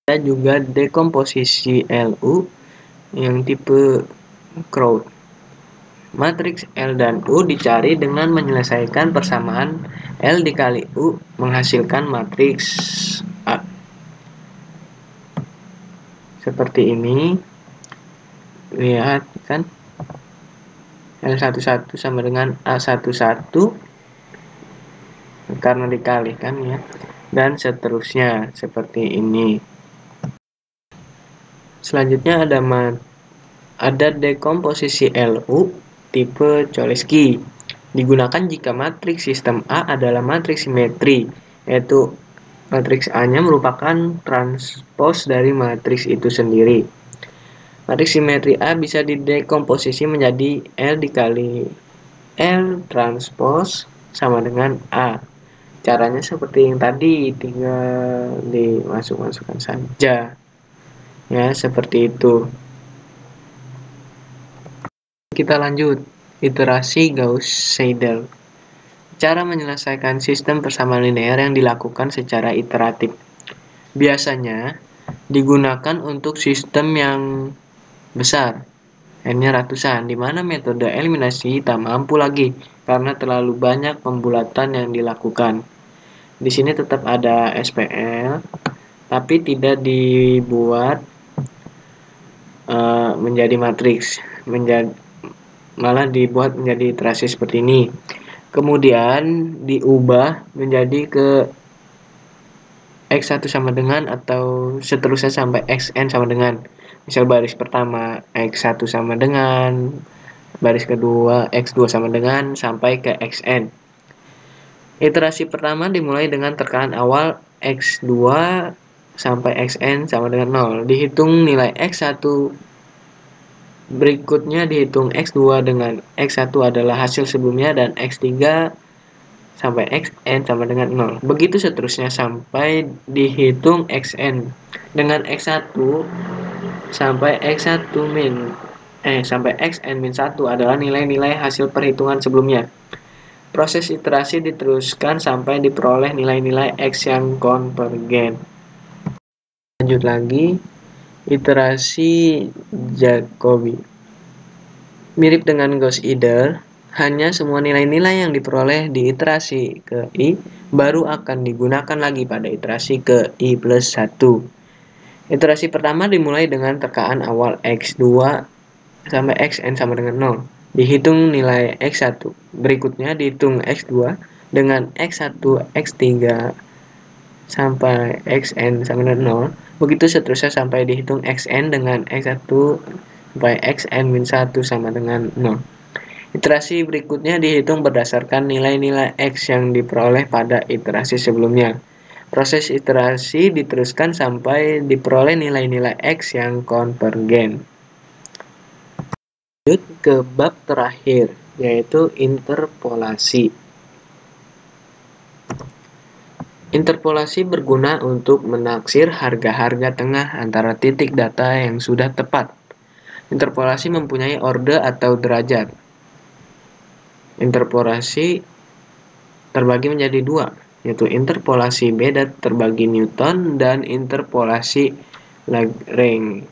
Ada juga dekomposisi LU yang tipe Crout. Matriks L dan U dicari dengan menyelesaikan persamaan L dikali U menghasilkan matriks A. Seperti ini. Lihat kan, L11 sama dengan A11 karena dikalikan ya, dan seterusnya seperti ini. Selanjutnya ada dekomposisi LU tipe Cholesky. Digunakan jika matriks sistem A adalah matriks simetri, yaitu matriks A-nya merupakan transpos dari matriks itu sendiri. Matriks simetri A bisa didekomposisi menjadi L dikali L transpos sama dengan A. Caranya seperti yang tadi, tinggal dimasukkan saja. Ya, seperti itu. Kita lanjut, iterasi Gauss-Seidel. Cara menyelesaikan sistem persamaan linear yang dilakukan secara iteratif. Biasanya digunakan untuk sistem yang besar, n-nya ratusan, di mana metode eliminasi tak mampu lagi karena terlalu banyak pembulatan yang dilakukan. Di sini tetap ada SPL, tapi tidak dibuat menjadi matriks, malah dibuat menjadi iterasi seperti ini. Kemudian diubah menjadi ke X1 sama dengan atau seterusnya sampai Xn sama dengan. Misal baris pertama X1 sama dengan, baris kedua X2 sama dengan, sampai ke Xn. Iterasi pertama dimulai dengan tekanan awal X2 sampai Xn sama dengan 0. Dihitung nilai X1. Berikutnya dihitung X2 dengan X1 adalah hasil sebelumnya dan X3 sampai Xn sama dengan 0. Begitu seterusnya sampai dihitung Xn dengan X1 sampai X1 sampai Xn min 1 adalah nilai-nilai hasil perhitungan sebelumnya. Proses iterasi diteruskan sampai diperoleh nilai-nilai X yang konvergen. Lanjut lagi, iterasi Jacobi. Mirip dengan Gauss-Seidel, hanya semua nilai-nilai yang diperoleh di iterasi ke I baru akan digunakan lagi pada iterasi ke I plus 1. Iterasi pertama dimulai dengan tekanan awal X2 sampai Xn sama dengan 0. Dihitung nilai X1. Berikutnya dihitung X2 dengan X1, X3 sampai Xn sama dengan 0. Begitu seterusnya sampai dihitung Xn dengan X1 sampai Xn min 1 sama dengan 0. Iterasi berikutnya dihitung berdasarkan nilai-nilai X yang diperoleh pada iterasi sebelumnya. Proses iterasi diteruskan sampai diperoleh nilai-nilai X yang konvergen. Lanjut ke bab terakhir, yaitu interpolasi. Interpolasi berguna untuk menaksir harga-harga tengah antara titik data yang sudah tepat. Interpolasi mempunyai orde atau derajat. Interpolasi terbagi menjadi dua, yaitu interpolasi beda terbagi Newton dan interpolasi Lagrange.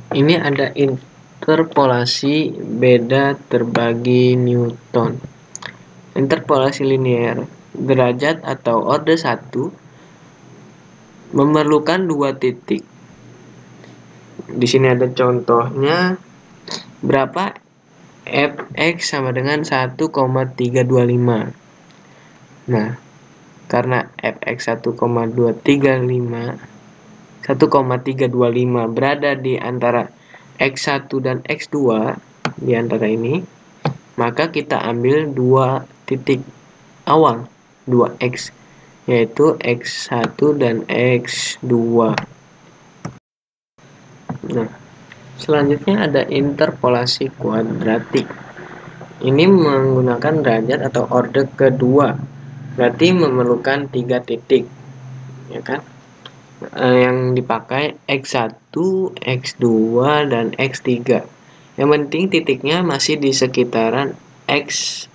Ini ada interpolasi beda terbagi Newton. Interpolasi linear derajat atau orde 1 memerlukan dua titik. Di sini ada contohnya, berapa fx sama dengan 1,325. Nah, karena fx 1,325 berada di antara x1 dan x2 di antara ini, maka kita ambil dua titik awal 2x, yaitu x1 dan x2. Nah, selanjutnya ada interpolasi kuadratik. Ini menggunakan derajat atau order kedua, berarti memerlukan 3 titik, ya kan? Yang dipakai X1, X2, dan X3. Yang penting titiknya masih di sekitaran X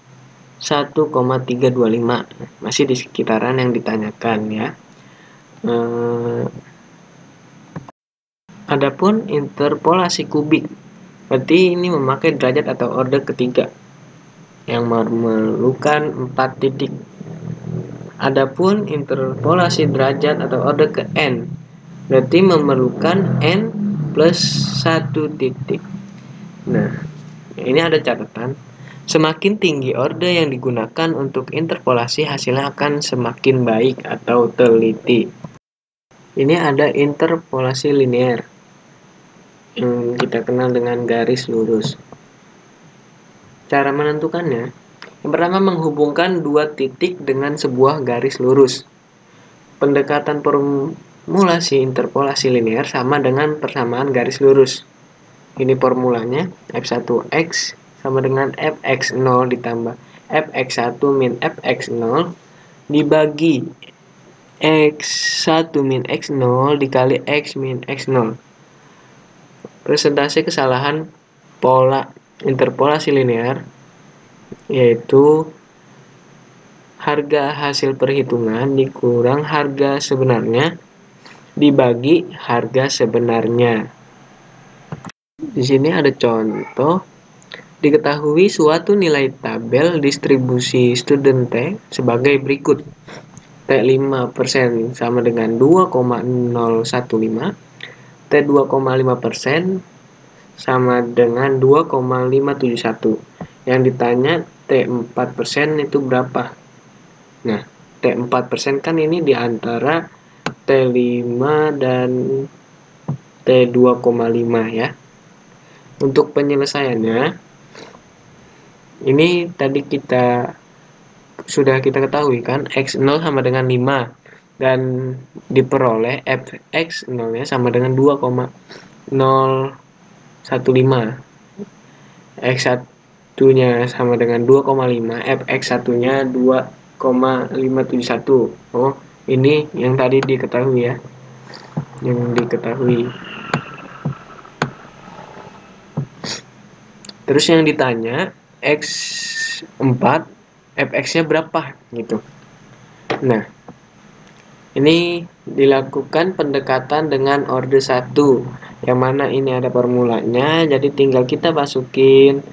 1,325, masih di sekitaran yang ditanyakan ya. Adapun interpolasi kubik, berarti ini memakai derajat atau order ketiga yang memerlukan 4 titik. Adapun interpolasi derajat atau order ke n, berarti memerlukan n plus 1 titik. Nah, ini ada catatan. Semakin tinggi order yang digunakan untuk interpolasi, hasilnya akan semakin baik atau teliti. Ini ada interpolasi linear yang kita kenal dengan garis lurus. Cara menentukannya, yang pertama menghubungkan dua titik dengan sebuah garis lurus. Pendekatan formulasi interpolasi linear sama dengan persamaan garis lurus. Ini formulanya, f1x sama dengan fx0 ditambah fx1 min fx0 dibagi x1 min x0 dikali x min x0. Persentase kesalahan pola interpolasi linear yaitu harga hasil perhitungan dikurang harga sebenarnya dibagi harga sebenarnya. Di sini ada contoh. Diketahui suatu nilai tabel distribusi student T sebagai berikut. T5% sama dengan 2,015, T2,5% sama dengan 2,571. Yang ditanya T4% itu berapa? Nah, T4% kan ini di antara T5 dan T2,5 ya. Untuk penyelesaiannya, ini tadi sudah kita ketahui kan, X0 sama dengan 5 dan diperoleh fx0 nya sama dengan 2,015, x1 nya sama dengan 2,5, fx1 nya 2,571. Oh, ini yang tadi diketahui ya, yang diketahui. Terus yang ditanya X4 fx-nya berapa gitu. Nah, ini dilakukan pendekatan dengan order 1, yang mana ini ada formulanya, jadi tinggal kita masukin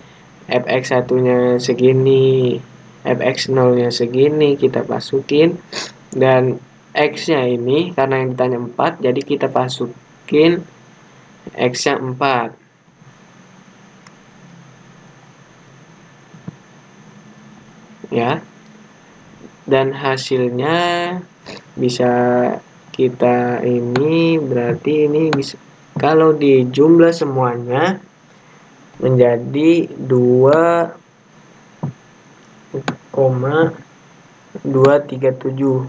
fx1-nya segini, fx0-nya segini, kita masukin, dan x-nya ini karena yang ditanya 4, jadi kita masukin x-nya 4. Ya, dan hasilnya bisa kita ini berarti ini bisa kalau dijumlah semuanya menjadi 2,237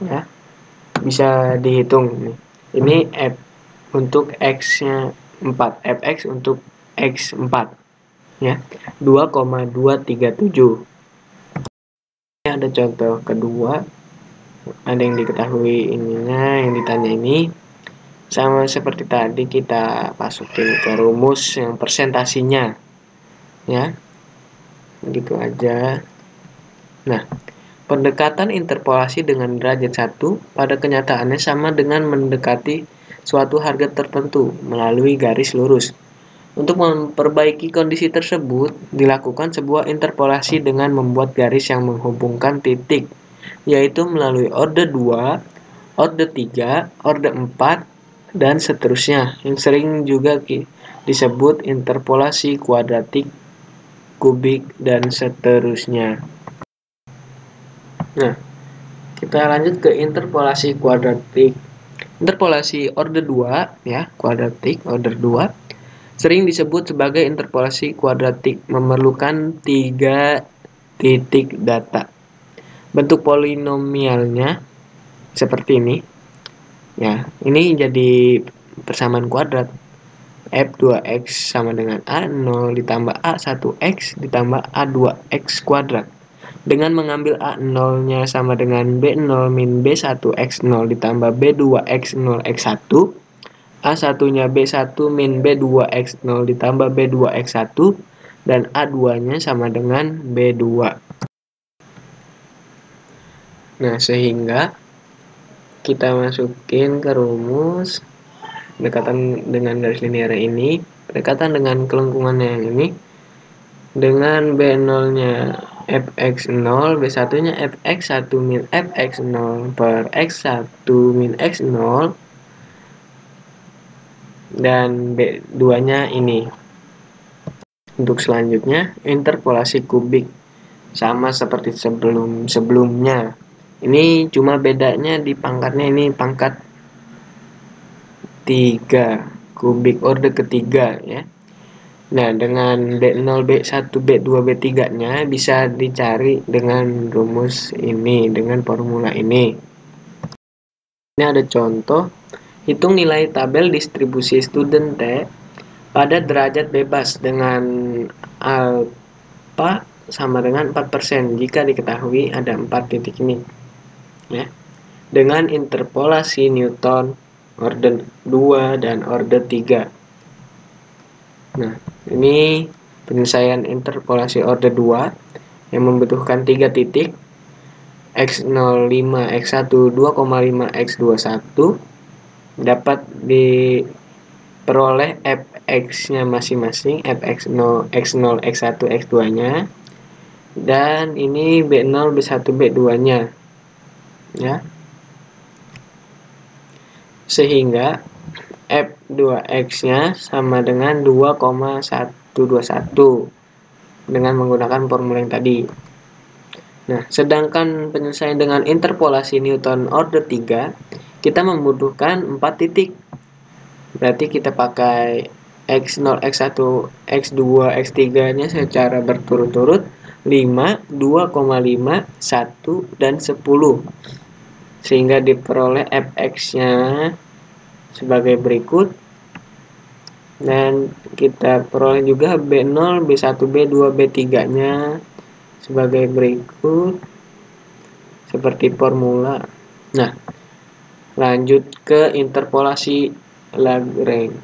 ya, bisa dihitung ini f untuk x-nya 4, fx untuk x4 ya, 2,237. Ini ada contoh kedua, ada yang diketahui ininya, yang ditanya ini sama seperti tadi, kita masukin ke rumus yang persentasinya ya, gitu aja. Nah, pendekatan interpolasi dengan derajat 1 pada kenyataannya sama dengan mendekati suatu harga tertentu melalui garis lurus. Untuk memperbaiki kondisi tersebut, dilakukan sebuah interpolasi dengan membuat garis yang menghubungkan titik, yaitu melalui order 2, order 3, order 4, dan seterusnya, yang sering juga disebut interpolasi kuadratik, kubik, dan seterusnya. Nah, kita lanjut ke interpolasi kuadratik. Interpolasi order 2, ya, kuadratik order 2, sering disebut sebagai interpolasi kuadratik, memerlukan 3 titik data. Bentuk polinomialnya seperti ini. Ya, ini jadi persamaan kuadrat. F2X sama dengan A0 ditambah A1X ditambah A2X kuadrat. Dengan mengambil A0-nya sama dengan B0 min B1X0 ditambah B2X0X1, A1-nya B1 min B2X0 ditambah B2X1, dan A2-nya sama dengan B2. Nah, sehingga kita masukin ke rumus pendekatan dengan garis linear ini, pendekatan dengan kelengkungannya yang ini, dengan B0-nya fx0, B1-nya fx1 min fx0 per x1 min x0, dan B2-nya ini. Untuk selanjutnya, interpolasi kubik sama seperti sebelumnya. Ini cuma bedanya di pangkatnya, ini pangkat 3, kubik orde ketiga ya. Nah, dengan B0, B1, B2, B3-nya bisa dicari dengan rumus ini, dengan formula ini. Ini ada contoh, hitung nilai tabel distribusi student T pada derajat bebas dengan alpha sama dengan 4% jika diketahui ada 4 titik ini. Ya. Dengan interpolasi Newton orde 2 dan orde 3. Nah, ini penyelesaian interpolasi orde 2 yang membutuhkan 3 titik, X05, X1, 2,5, X21 dapat diperoleh fx-nya masing-masing, fx0, x0, x1, x2-nya, dan ini B0, B1, B2-nya ya. Sehingga F2X-nya sama dengan 2,121 dengan menggunakan formula yang tadi. Nah, sedangkan penyelesaian dengan interpolasi Newton orde 3, kita membutuhkan 4 titik. Berarti kita pakai X0, X1, X2, X3-nya secara berturut-turut 5, 2,5, 1, dan 10. Sehingga diperoleh Fx-nya sebagai berikut, dan kita peroleh juga B0, B1, B2, B3-nya sebagai berikut seperti formula. Nah, lanjut ke interpolasi Lagrange.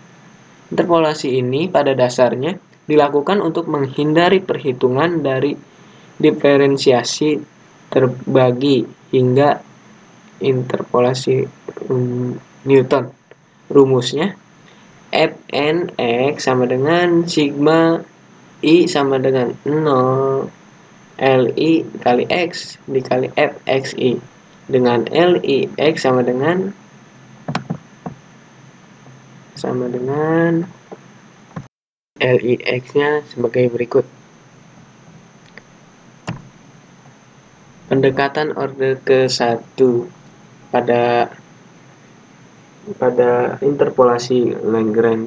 Interpolasi ini pada dasarnya dilakukan untuk menghindari perhitungan dari diferensiasi terbagi hingga interpolasi Newton. Rumusnya Fnx sama dengan sigma I sama dengan 0 Li kali X dikali Fxi, dengan Lix sama dengan Lix-nya sebagai berikut. Pendekatan orde ke-1 pada interpolasi Lagrange.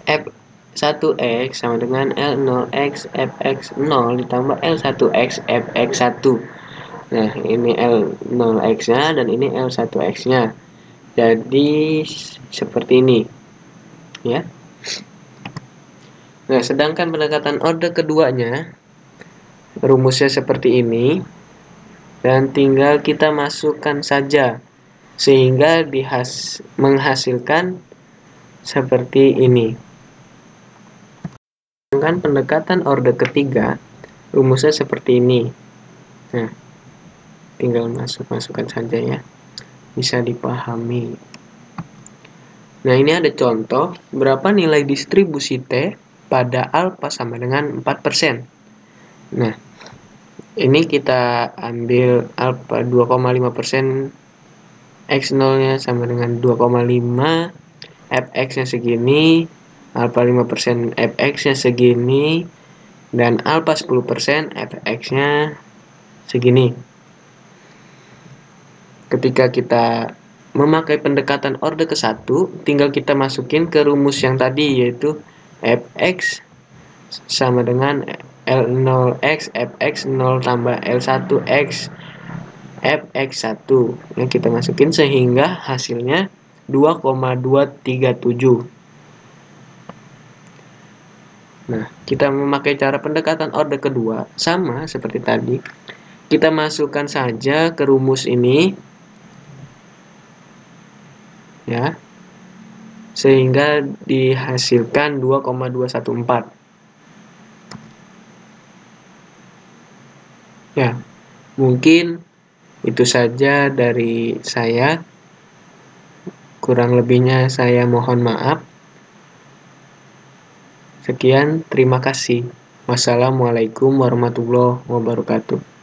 F1x sama dengan L0x fx0 ditambah L1x fx1. Nah, ini L0x-nya dan ini L1x-nya. Jadi seperti ini. Ya. Nah, sedangkan pendekatan orde keduanya rumusnya seperti ini, dan tinggal kita masukkan saja sehingga menghasilkan seperti ini. Sedangkan pendekatan orde ketiga rumusnya seperti ini. Nah, tinggal masukkan saja ya, bisa dipahami. Nah, ini ada contoh berapa nilai distribusi T pada alpha sama dengan 4%. Nah, ini kita ambil alpha 2,5%, X0-nya sama dengan 2,5, Fx-nya segini, alpha 5% Fx-nya segini, dan alpha 10% Fx-nya segini. Ketika kita memakai pendekatan orde ke-1, tinggal kita masukin ke rumus yang tadi, yaitu Fx sama dengan L0x Fx0 tambah L1x fx1. Nah, kita masukin sehingga hasilnya 2,237. Nah, kita memakai cara pendekatan order kedua, sama seperti tadi. Kita masukkan saja ke rumus ini, ya, sehingga dihasilkan 2,214. Ya, mungkin itu saja dari saya. Kurang lebihnya saya mohon maaf. Sekian, terima kasih. Wassalamualaikum warahmatullahi wabarakatuh.